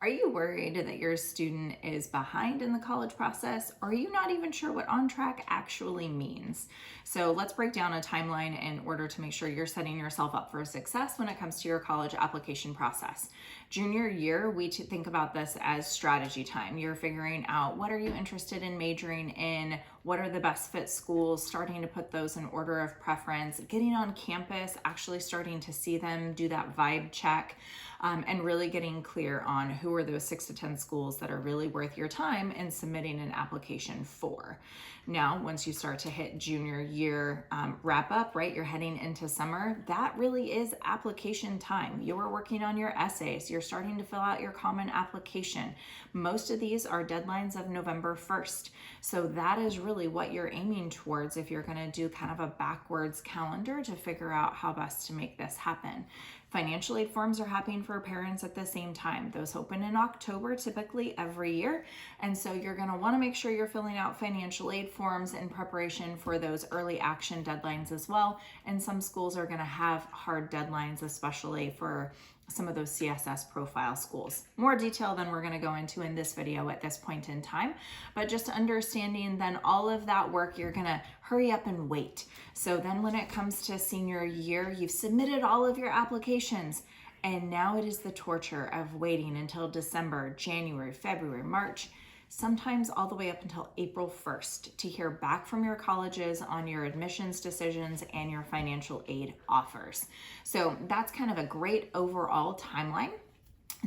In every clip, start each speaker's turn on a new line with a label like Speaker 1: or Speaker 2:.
Speaker 1: Are you worried that your student is behind in the college process, or are you not even sure what on track actually means? So let's break down a timeline in order to make sure you're setting yourself up for success when it comes to your college application process. Junior year, we think about this as strategy time. You're figuring out what are you interested in majoring in, what are the best fit schools, starting to put those in order of preference, getting on campus, actually starting to see them, do that vibe check, and really getting clear on who are those 6 to 10 schools that are really worth your time in submitting an application for. Now, once you start to hit junior year wrap up, right, you're heading into summer, that really is application time. You're working on your essays, you're starting to fill out your common application. Most of these are deadlines of November 1st. So that is really what you're aiming towards if you're going to do kind of a backwards calendar to figure out how best to make this happen. Financial aid forms are happening for parents at the same time. Those open in October, typically every year. And so you're going to want to make sure you're filling out financial aid forms in preparation for those early action deadlines as well. And some schools are going to have hard deadlines, especially for some of those CSS profile schools. More detail than we're going to go into in this video at this point in time, but just understanding then all of that work, you're going to hurry up and wait. So then when it comes to senior year, you've submitted all of your applications, and now it is the torture of waiting until December, January, February, March, sometimes all the way up until April 1st to hear back from your colleges on your admissions decisions and your financial aid offers. So that's kind of a great overall timeline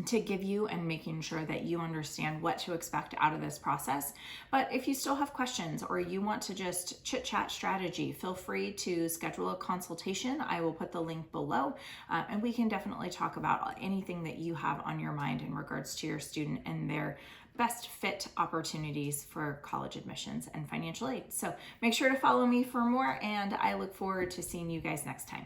Speaker 1: to give you and making sure that you understand what to expect out of this process. But if you still have questions or you want to just chit chat strategy, feel free to schedule a consultation. I will put the link below and we can definitely talk about anything that you have on your mind in regards to your student and their best fit opportunities for college admissions and financial aid. So make sure to follow me for more, and I look forward to seeing you guys next time.